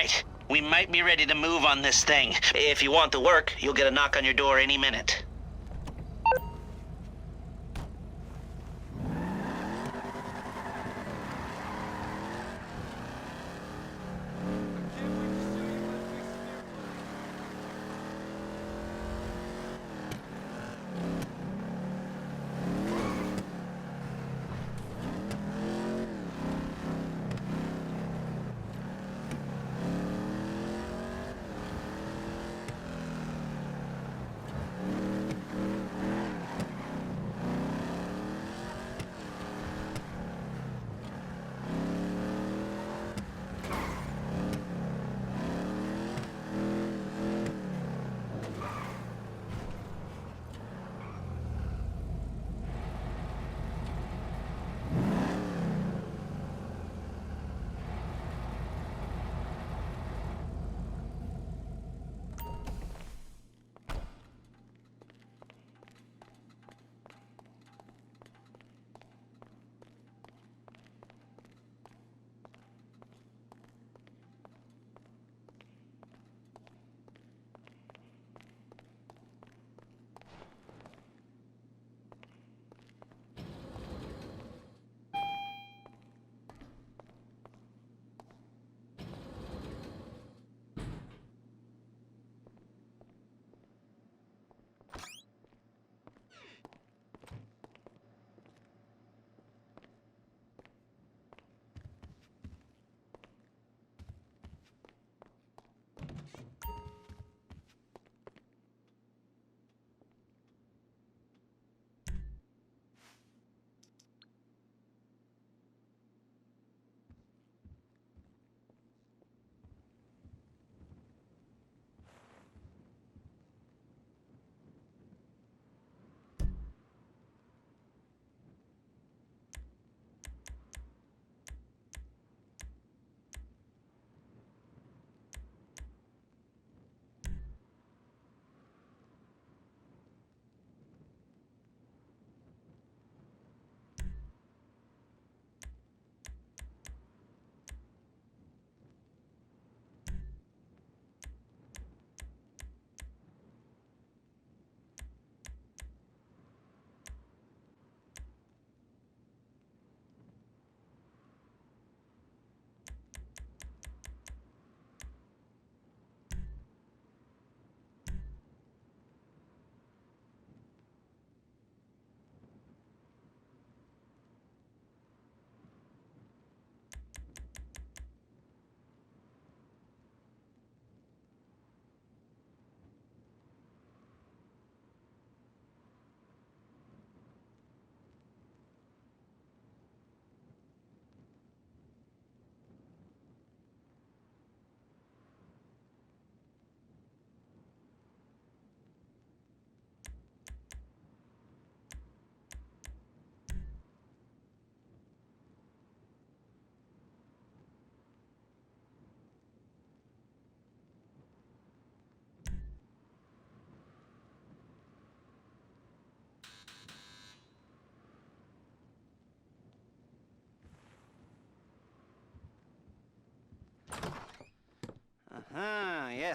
right. We might be ready to move on this thing. If you want the work, you'll get a knock on your door any minute.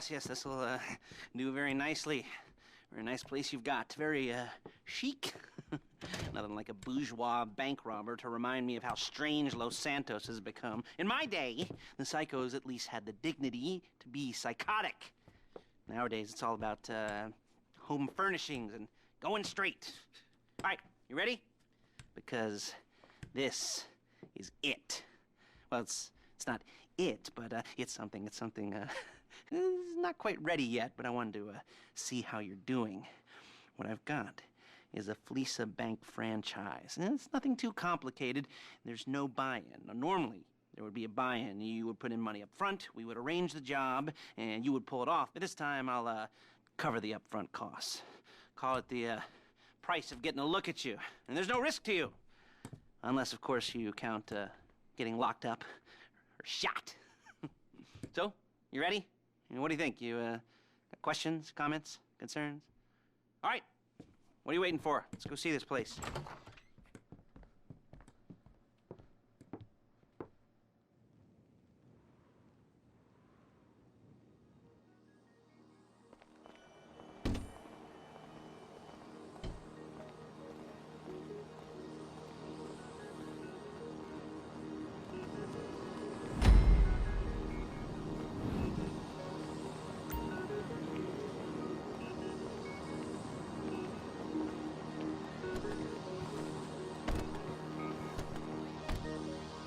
Yes, this will do very nicely. Very nice place you've got. Very chic. Nothing like a bourgeois bank robber to remind me of how strange Los Santos has become. In my day, the psychos at least had the dignity to be psychotic. Nowadays, it's all about home furnishings and going straight. All right, you ready? Because this is it. Well, it's not it, but it's something. It's not quite ready yet, but I wanted to see how you're doing. What I've got is a Fleesa Bank franchise. And it's nothing too complicated. There's no buy-in. Now, normally, there would be a buy-in. You would put in money up front, we would arrange the job, and you would pull it off. But this time, I'll cover the upfront costs. Call it the price of getting a look at you. And there's no risk to you. Unless, of course, you count getting locked up or shot. So, you ready? What do you think? You got questions, comments, concerns? All right. What are you waiting for? Let's go see this place.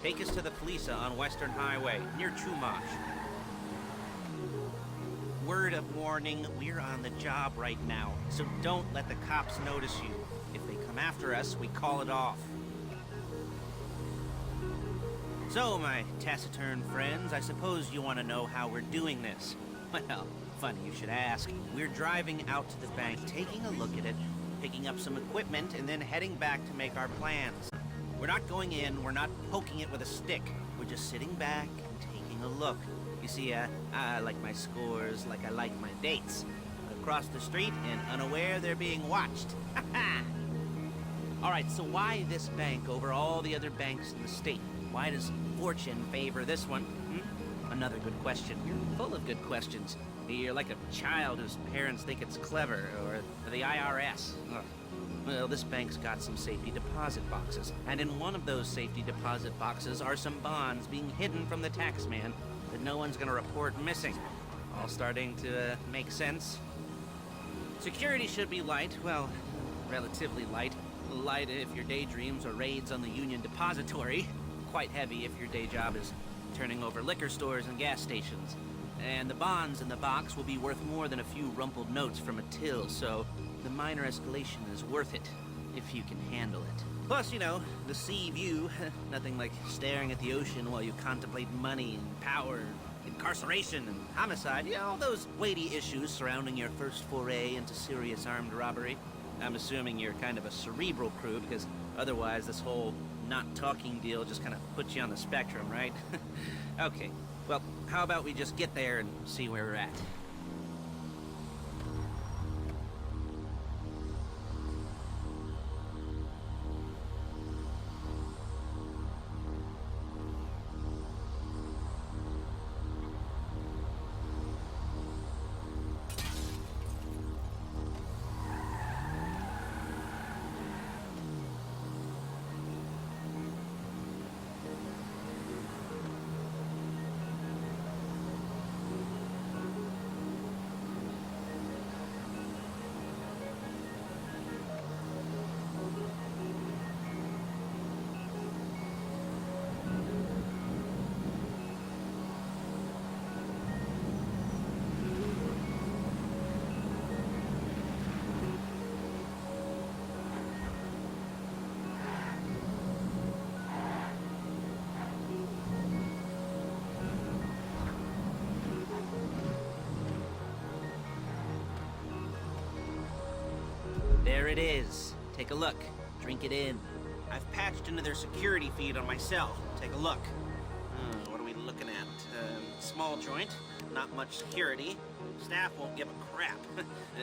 Take us to the Felisa on Western Highway, near Chumash. Word of warning, we're on the job right now, so don't let the cops notice you. If they come after us, we call it off. So, my taciturn friends, I suppose you want to know how we're doing this. Well, funny you should ask. We're driving out to the bank, taking a look at it, picking up some equipment, and then heading back to make our plans. We're not going in, we're not poking it with a stick. We're just sitting back and taking a look. You see, I like my scores like I like my dates. Across the street and unaware they're being watched. All right, so why this bank over all the other banks in the state? Why does fortune favor this one? Another good question. You're full of good questions. You're like a child whose parents think it's clever, or the IRS. Ugh. Well, this bank's got some safety deposit boxes, and in one of those safety deposit boxes are some bonds being hidden from the tax man that no one's gonna report missing. All starting to make sense? Security should be light, well, relatively light. Light if your daydreams are raids on the Union Depository. Quite heavy if your day job is turning over liquor stores and gas stations. And the bonds in the box will be worth more than a few rumpled notes from a till, so the minor escalation is worth it, if you can handle it. Plus, you know, the sea view, nothing like staring at the ocean while you contemplate money and power, incarceration and homicide, you know, all those weighty issues surrounding your first foray into serious armed robbery. I'm assuming you're kind of a cerebral crew, because otherwise this whole not talking deal just kind of puts you on the spectrum, right? Okay, well, how about we just get there and see where we're at? There it is. Take a look. Drink it in. I've patched into their security feed on my cell. Take a look. What are we looking at? Small joint, not much security. Staff won't give a crap,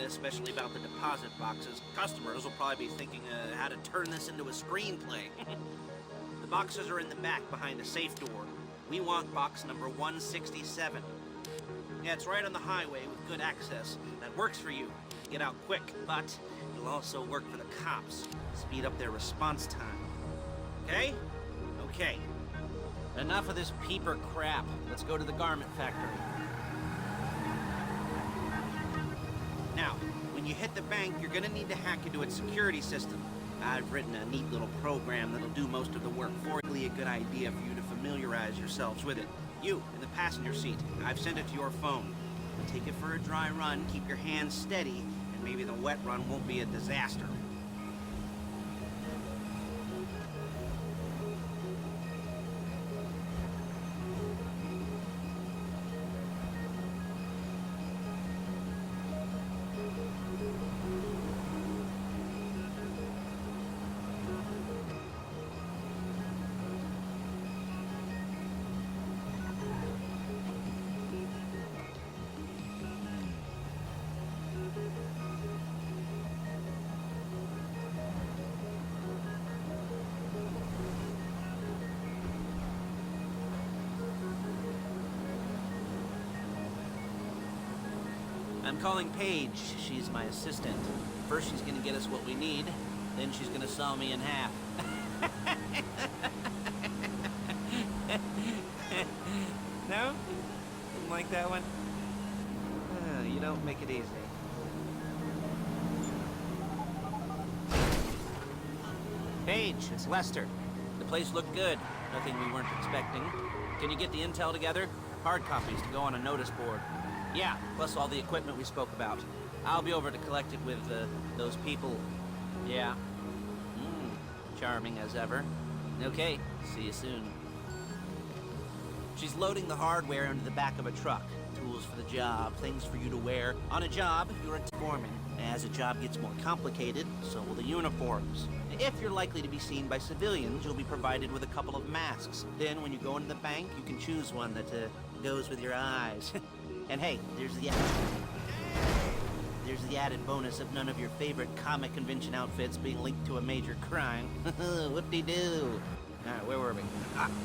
especially about the deposit boxes. Customers will probably be thinking how to turn this into a screenplay. The boxes are in the back behind a safe door. We want box number 167. Yeah, it's right on the highway with good access. That works for you. Get out quick, but it'll also work for the cops. Speed up their response time. Okay? Okay. Enough of this peeper crap. Let's go to the garment factory. Now, when you hit the bank, you're gonna need to hack into its security system. I've written a neat little program that'll do most of the work for you. Really a good idea for you to familiarize yourselves with it. You, in the passenger seat, I've sent it to your phone. Take it for a dry run, keep your hands steady, and maybe the wet run won't be a disaster. I'm calling Paige. She's my assistant. First she's gonna get us what we need, then she's gonna saw me in half. No? Didn't like that one? You don't make it easy. Paige, it's Lester. The place looked good. Nothing we weren't expecting. Can you get the intel together? Hard copies to go on a notice board. Yeah, plus all the equipment we spoke about. I'll be over to collect it with, those people. Yeah. Charming as ever. Okay, see you soon. She's loading the hardware into the back of a truck. Tools for the job, things for you to wear. On a job, you're a foreman. As a job gets more complicated, so will the uniforms. If you're likely to be seen by civilians, you'll be provided with a couple of masks. Then, when you go into the bank, you can choose one that goes with your eyes. And hey, there's the added bonus of none of your favorite comic convention outfits being linked to a major crime. Whoop-de-doo. Alright, where were we?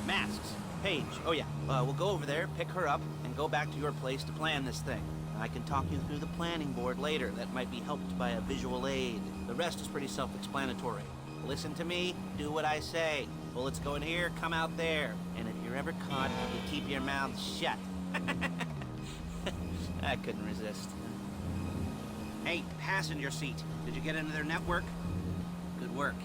Masks. Paige. Oh yeah, we'll go over there, pick her up, and go back to your place to plan this thing. I can talk you through the planning board later. That might be helped by a visual aid. The rest is pretty self-explanatory. Listen to me, do what I say. Bullets go in here, come out there. And if you're ever caught, you keep your mouth shut. I couldn't resist. Hey, passenger seat. Did you get into their network? Good work.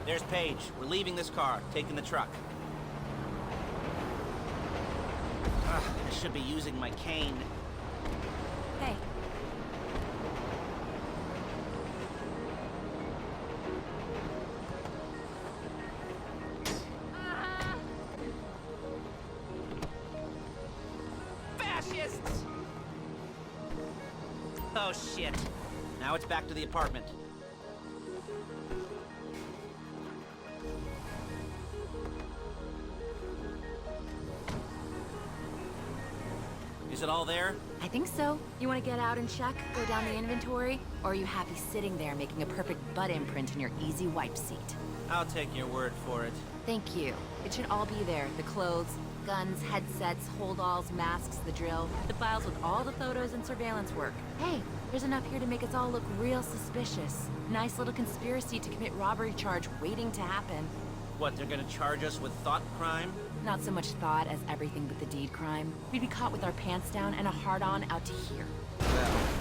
There's Paige. We're leaving this car, taking the truck. I should be using my cane. Hey. Fascists! Oh, shit. Now it's back to the apartment. Is it all there? I think so. You want to get out and check? Go down the inventory? Or are you happy sitting there making a perfect butt imprint in your easy wipe seat? I'll take your word for it. Thank you. It should all be there. The clothes, guns, headsets, holdalls, masks, the drill. The files with all the photos and surveillance work. Hey, there's enough here to make us all look real suspicious. Nice little conspiracy to commit robbery charge waiting to happen. What, they're gonna charge us with thought crime? Not so much thought as everything but the deed crime. We'd be caught with our pants down and a hard-on out to here. Well,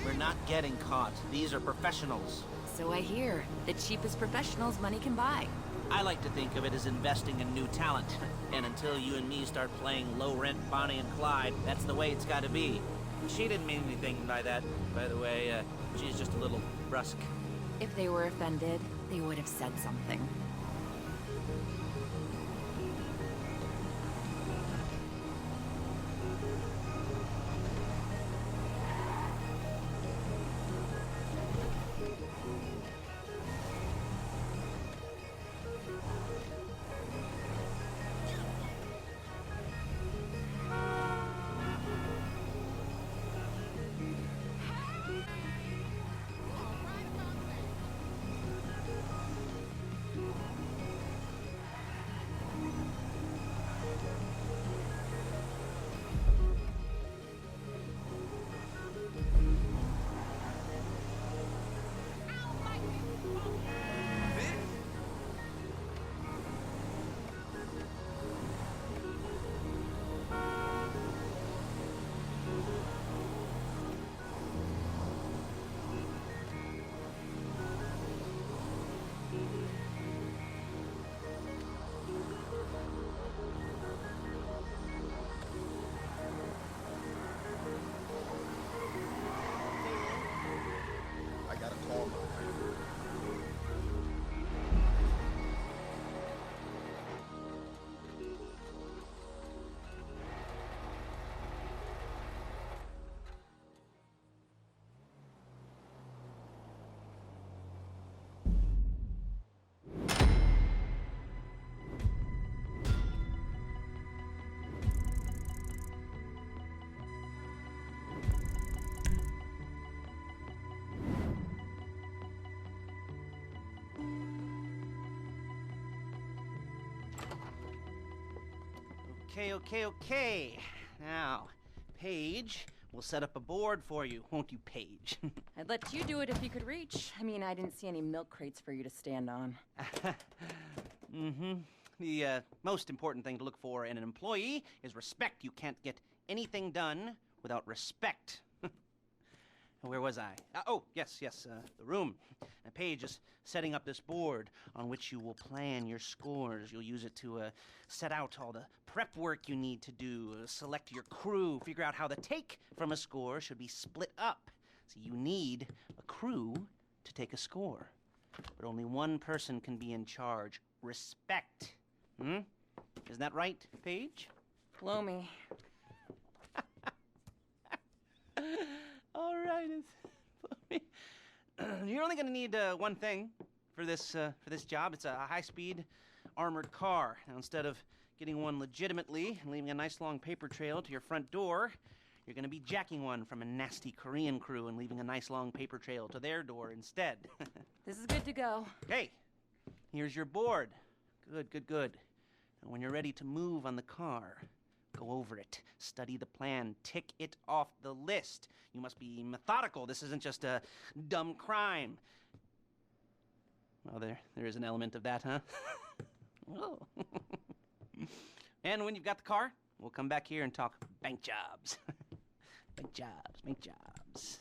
we're not getting caught. These are professionals. So I hear. The cheapest professionals money can buy. I like to think of it as investing in new talent. And until you and me start playing low-rent Bonnie and Clyde, that's the way it's gotta be. She didn't mean anything by that, by the way. She's just a little brusque. If they were offended, they would have said something. Okay. Now, Paige will set up a board for you, won't you, Paige? I'd let you do it if you could reach. I mean, I didn't see any milk crates for you to stand on. The most important thing to look for in an employee is respect. You can't get anything done without respect. Where was I? Yes, the room. Paige is setting up this board on which you will plan your scores. You'll use it to set out all the prep work you need to do, select your crew, figure out how the take from a score should be split up. So you need a crew to take a score. But only one person can be in charge. Respect. Isn't that right, Paige? Blow me. All right. You're only going to need one thing for this job. It's a high-speed armored car. Now, instead of getting one legitimately and leaving a nice long paper trail to your front door, you're going to be jacking one from a nasty Korean crew and leaving a nice long paper trail to their door instead. This is good to go. Hey, here's your board. Good. And when you're ready to move on the car, go over it, study the plan, tick it off the list. You must be methodical. This isn't just a dumb crime. Well, there is an element of that, huh? Oh. And when you've got the car, we'll come back here and talk bank jobs. Bank jobs.